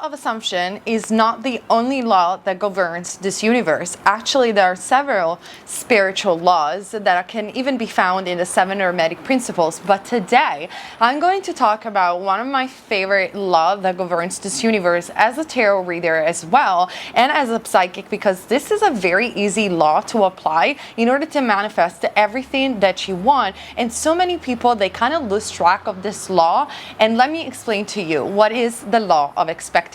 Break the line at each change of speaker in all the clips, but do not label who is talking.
law of assumption is not the only law that governs this universe. Actually, there are several spiritual laws that can even be found in the 7 Hermetic principles. But today, I'm going to talk about one of my favorite laws that governs this universe as a tarot reader as well, and as a psychic, because this is a very easy law to apply in order to manifest everything that you want. And so many people, they kind of lose track of this law. And let me explain to you what is the law of expectancy.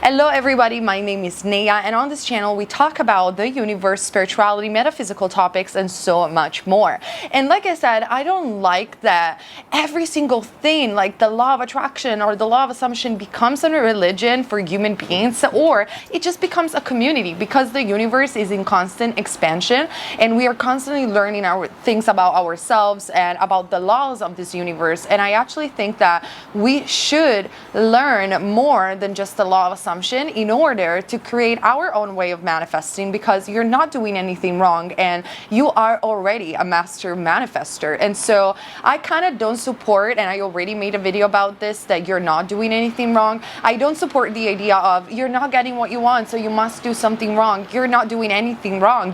Hello everybody, my name is Nea, and on this channel we talk about the universe, spirituality, metaphysical topics, and so much more. And like I said, I don't like that every single thing, like the law of attraction or the law of assumption, becomes a religion for human beings, or it just becomes a community, because the universe is in constant expansion and we are constantly learning things about ourselves and about the laws of this universe. And I actually think that we should learn more than just the law of assumption in order to create our own way of manifesting, because you're not doing anything wrong and you are already a master manifester. And so I kind of don't support, and I already made a video about this, that you're not doing anything wrong. I don't support the idea of you're not getting what you want, so you must do something wrong. You're not doing anything wrong.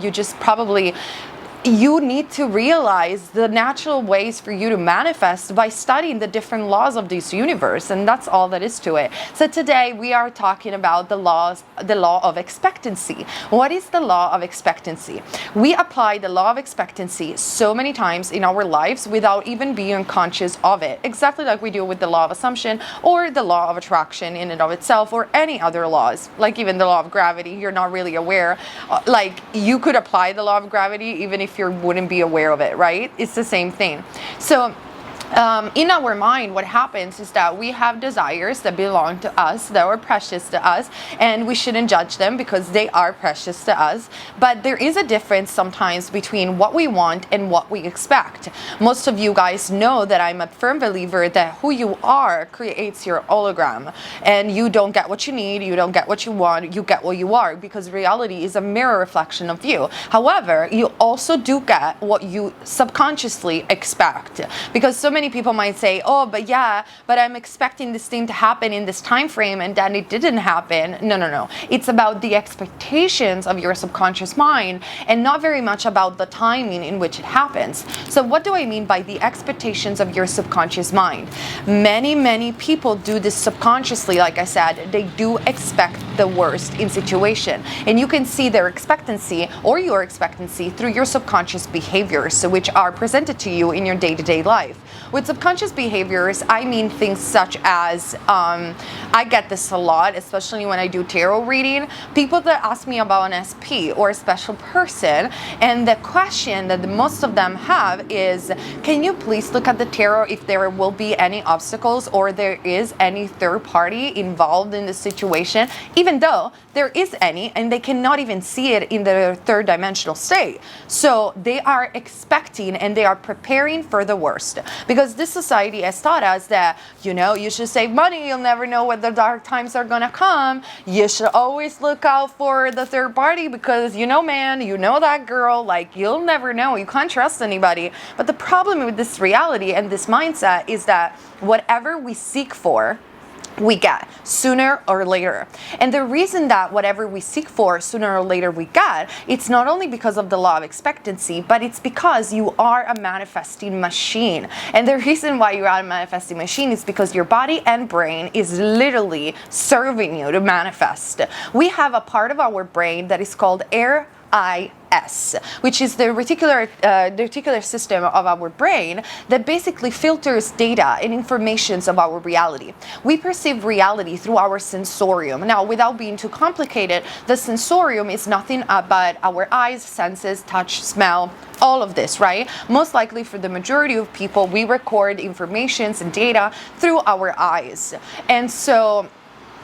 You need to realize the natural ways for you to manifest by studying the different laws of this universe, and that's all that is to it. So today we are talking about the law of expectancy. What is the law of expectancy? We apply the law of expectancy so many times in our lives without even being conscious of it, exactly like we do with the law of assumption or the law of attraction in and of itself, or any other laws, like even the law of gravity. You're not really aware, like you could apply the law of gravity even if you wouldn't be aware of it, right? It's the same thing. So in our mind, what happens is that we have desires that belong to us, that are precious to us, and we shouldn't judge them because they are precious to us. But there is a difference sometimes between what we want and what we expect. Most of you guys know that I'm a firm believer that who you are creates your hologram, and you don't get what you need, you don't get what you want, you get what you are, because reality is a mirror reflection of you. However, you also do get what you subconsciously expect, because so many people might say, oh, but I'm expecting this thing to happen in this time frame, and then it didn't happen. No. It's about the expectations of your subconscious mind, and not very much about the timing in which it happens. So what do I mean by the expectations of your subconscious mind? Many people do this subconsciously. Like I said, they do expect the worst in situation, and you can see their expectancy or your expectancy through your subconscious behaviors, which are presented to you in your day-to-day life. With subconscious behaviors, I mean things such as, I get this a lot, especially when I do tarot reading, people that ask me about an SP or a special person, and the question that most of them have is, can you please look at the tarot if there will be any obstacles or there is any third party involved in the situation, even though there is any, and they cannot even see it in their third dimensional state. So they are expecting and they are preparing for the worst, because this society has taught us that, you should save money, you'll never know when the dark times are gonna come, you should always look out for the third party, because man, that girl, like, you'll never know, you can't trust anybody. But the problem with this reality and this mindset is that whatever we seek for, we get sooner or later. And the reason that whatever we seek for, sooner or later we get, it's not only because of the law of expectancy, but it's because you are a manifesting machine. And the reason why you are a manifesting machine is because your body and brain is literally serving you to manifest. We have a part of our brain that is called RIS, which is the reticular system of our brain that basically filters data and informations of our reality. We perceive reality through our sensorium. Now, without being too complicated, the sensorium is nothing but our eyes, senses, touch, smell, all of this, right? Most likely for the majority of people, we record informations and data through our eyes. And so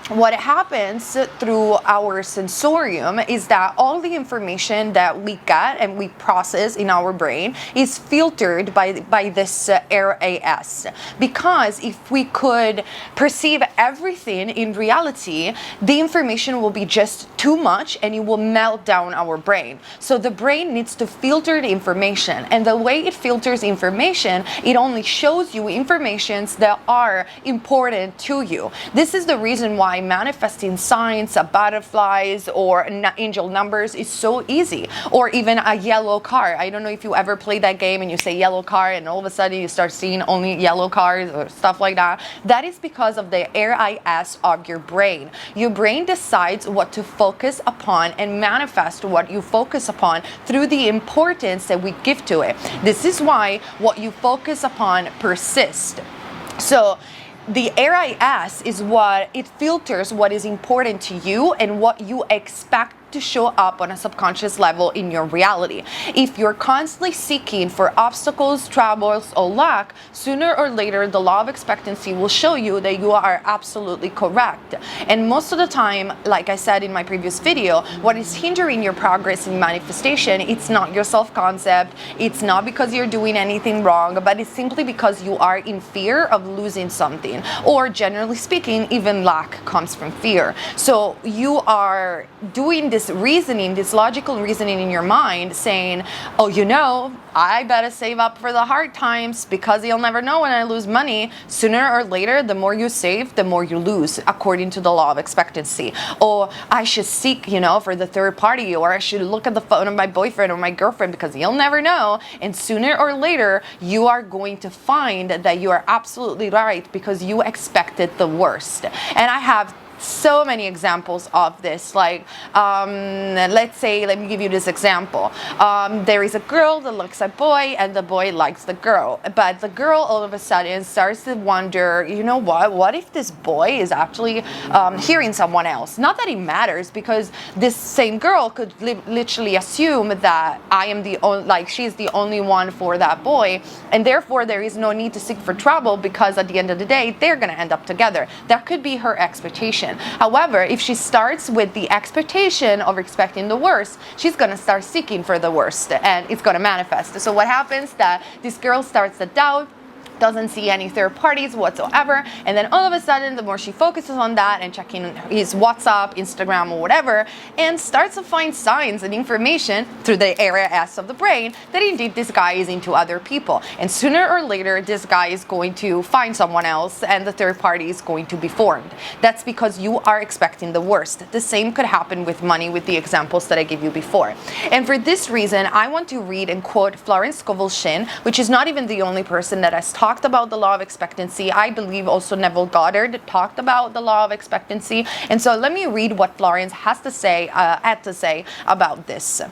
what happens through our sensorium is that all the information that we get and we process in our brain is filtered by this RAS. Because if we could perceive everything in reality, the information will be just too much and it will melt down our brain. So the brain needs to filter the information, and the way it filters information, it only shows you informations that are important to you. This is the reason why manifesting signs, butterflies, or angel numbers is so easy, or even a yellow car. I don't know if you ever played that game and you say yellow car and all of a sudden you start seeing only yellow cars or stuff like that. That is because of the RIS of your brain. Your brain decides what to focus upon and manifest what you focus upon through the importance that we give to it. This is why what you focus upon persists. So the RIS is what it filters what is important to you and what you expect to show up on a subconscious level in your reality. If you're constantly seeking for obstacles, troubles, or luck, sooner or later the law of expectancy will show you that you are absolutely correct. And most of the time, like I said in my previous video, what is hindering your progress in manifestation, it's not your self-concept, it's not because you're doing anything wrong, but it's simply because you are in fear of losing something. Or generally speaking, even lack comes from fear. So you are doing this reasoning, this logical reasoning in your mind saying, oh, you know, I better save up for the hard times because you'll never know when I lose money. Sooner or later, the more you save, the more you lose, according to the law of expectancy. Or I should seek, you know, for the third party, or I should look at the phone of my boyfriend or my girlfriend because you'll never know. And sooner or later, you are going to find that you are absolutely right because you expected the worst. And I have so many examples of this. Like, let's say, let me give you this example. There is a girl that looks at a boy and the boy likes the girl, but the girl all of a sudden starts to wonder, you know what if this boy is actually hearing someone else? Not that it matters, because this same girl could literally assume that I am the only, like, she's the only one for that boy, and therefore there is no need to seek for trouble because at the end of the day they're going to end up together. That could be her expectation. However, if she starts with the expectation of expecting the worst, she's going to start seeking for the worst and it's going to manifest. So what happens that this girl starts to doubt, doesn't see any third parties whatsoever, and then all of a sudden the more she focuses on that and checking his WhatsApp, Instagram, or whatever, and starts to find signs and information through the area S of the brain that indeed this guy is into other people, and sooner or later this guy is going to find someone else and the third party is going to be formed. That's because you are expecting the worst. The same could happen with money, with the examples that I gave you before. And for this reason, I want to read and quote Florence Scovel Shinn, which is not even the only person that has talked about the law of expectancy. I believe also Neville Goddard talked about the law of expectancy. And so let me read what Florence had to say about this.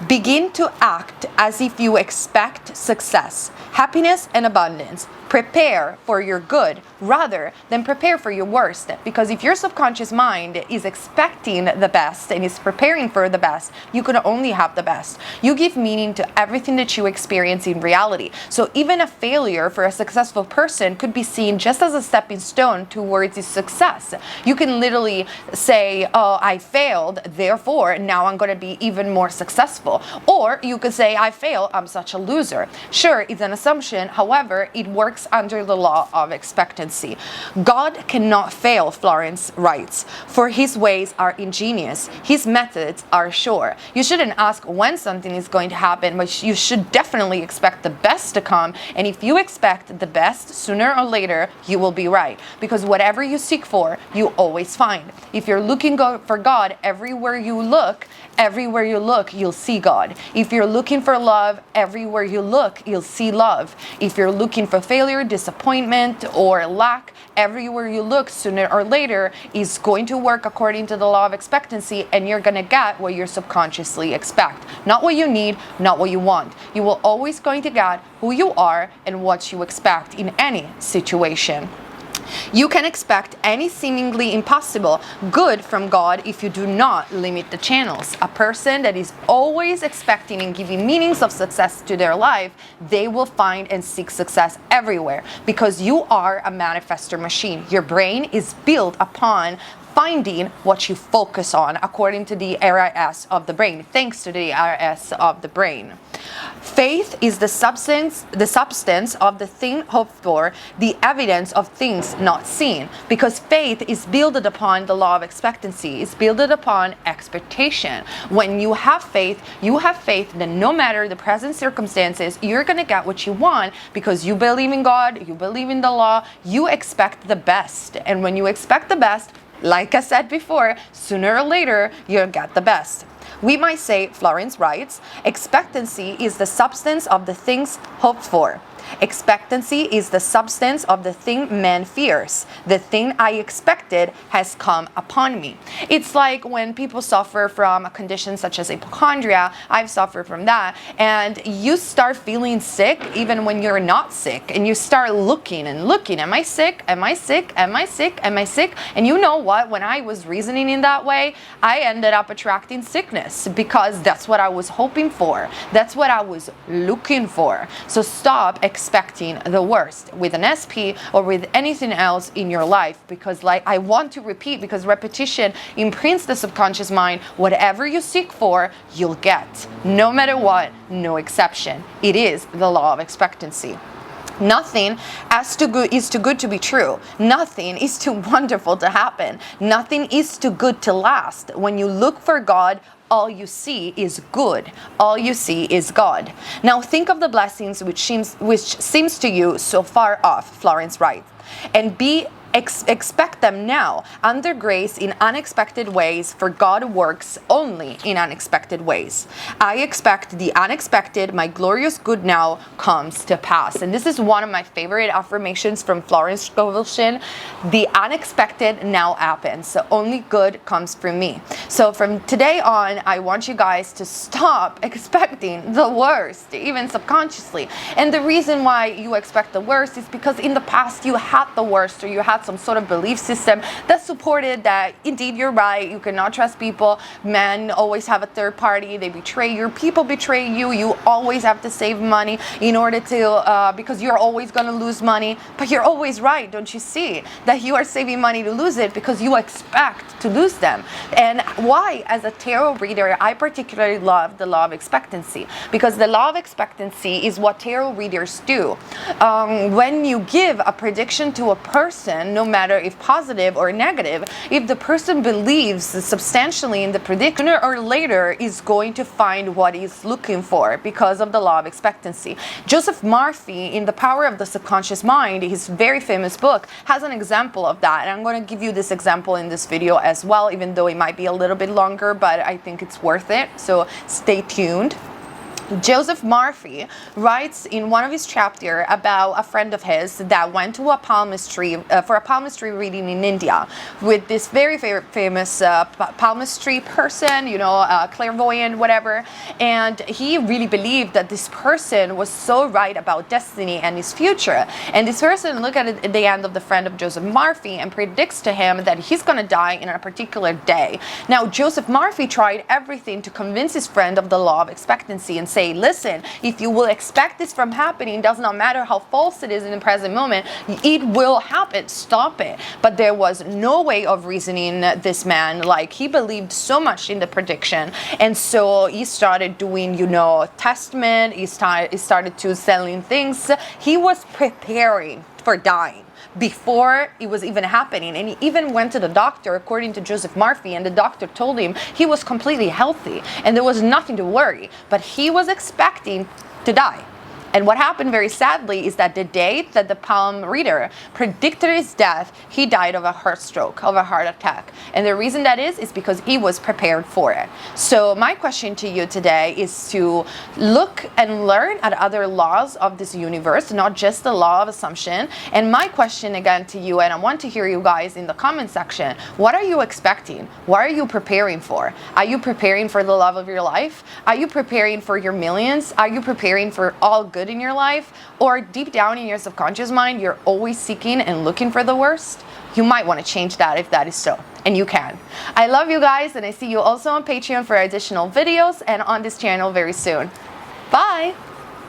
Begin to act as if you expect success, happiness, and abundance. Prepare for your good rather than prepare for your worst. Because if your subconscious mind is expecting the best and is preparing for the best, you can only have the best. You give meaning to everything that you experience in reality. So even a failure for a successful person could be seen just as a stepping stone towards his success. You can literally say, oh, I failed, therefore now I'm going to be even more successful. Or you could say, I failed, I'm such a loser. Sure, it's an assumption. However, it works under the law of expectancy. God cannot fail, Florence writes, for his ways are ingenious. His methods are sure. You shouldn't ask when something is going to happen, but you should definitely expect the best to come. And if you expect the best, sooner or later, you will be right. Because whatever you seek for, you always find. If you're looking for God everywhere you look, you'll see God. If you're looking for love, everywhere you look, you'll see love. If you're looking for failure, disappointment, or lack, everywhere you look, sooner or later, is going to work according to the law of expectancy, and you're going to get what you subconsciously expect. Not what you need, not what you want. You will always going to get who you are and what you expect in any situation. You can expect any seemingly impossible good from God if you do not limit the channels. A person that is always expecting and giving meanings of success to their life, they will find and seek success everywhere, because you are a manifester machine. Your brain is built upon finding what you focus on, according to the RIS of the brain, thanks to the RIS of the brain. Faith is the substance of the thing hoped for, the evidence of things not seen. Because faith is built upon the law of expectancy, it's built upon expectation. When you have faith that no matter the present circumstances, you're going to get what you want, because you believe in God, you believe in the law, you expect the best. And when you expect the best, like I said before, sooner or later, you'll get the best. We might say, Florence writes, expectancy is the substance of the things hoped for. Expectancy is the substance of the thing man fears. The thing I expected has come upon me. It's like when people suffer from a condition such as hypochondria. I've suffered from that. And you start feeling sick even when you're not sick. And you start looking and looking. Am I sick? Am I sick? Am I sick? Am I sick? And you know what? When I was reasoning in that way, I ended up attracting sickness, because that's what I was hoping for. That's what I was looking for. So stop expecting the worst with an SP or with anything else in your life, because like I want to repeat, because repetition imprints the subconscious mind. Whatever you seek for, you'll get, no matter what, no exception. It is the law of expectancy. Nothing is too good to be true. Nothing is too wonderful to happen. Nothing is too good to last. When you look for God, all you see is good. All you see is God. Now think of the blessings which seems to you so far off, Florence writes, and expect them now under grace in unexpected ways, for God works only in unexpected ways. I expect the unexpected, my glorious good now comes to pass. And this is one of my favorite affirmations from Florence Scovilshire. The unexpected now happens, so only good comes from me. So from today on, I want you guys to stop expecting the worst, even subconsciously. And the reason why you expect the worst is because in the past you had the worst, or you had some sort of belief system that supported that indeed you're right, you cannot trust people, men always have a third party, they betray you, people betray you, you always have to save money in order to because you're always going to lose money. But you're always right. Don't you see that you are saving money to lose it because you expect to lose them? And why, as a tarot reader, I particularly love the law of expectancy, because the law of expectancy is what tarot readers do. When you give a prediction to a person, no matter if positive or negative, if the person believes substantially in the prediction, sooner or later is going to find what he's looking for, because of the law of expectancy. Joseph Murphy, in The Power of the Subconscious Mind, his very famous book, has an example of that. And I'm going to give you this example in this video as well, even though it might be a little bit longer, but I think it's worth it. So stay tuned. Joseph Murphy writes in one of his chapters about a friend of his that went to a palmistry for a palmistry reading in India with this very famous palmistry person, you know, clairvoyant, whatever. And he really believed that this person was so right about destiny and his future. And this person looked at the end of the friend of Joseph Murphy and predicts to him that he's going to die in a particular day. Now, Joseph Murphy tried everything to convince his friend of the law of expectancy and say, listen, if you will expect this from happening, does not matter how false it is in the present moment, it will happen, stop it. But there was no way of reasoning this man. Like, he believed so much in the prediction, and so he started doing, you know, testament, he started to selling things. He was preparing for dying before it was even happening. And he even went to the doctor, according to Joseph Murphy, and the doctor told him he was completely healthy and there was nothing to worry, but he was expecting to die. And what happened very sadly is that the date that the palm reader predicted his death, he died of a heart stroke, of a heart attack. And the reason that is because he was prepared for it. So my question to you today is to look and learn at other laws of this universe, not just the law of assumption. And my question again to you, and I want to hear you guys in the comment section, what are you expecting? What are you preparing for? Are you preparing for the love of your life? Are you preparing for your millions? Are you preparing for all good good in your life, or deep down in your subconscious mind, you're always seeking and looking for the worst, you might want to change that if that is so, and you can. I love you guys, and I see you also on Patreon for additional videos and on this channel very soon. Bye!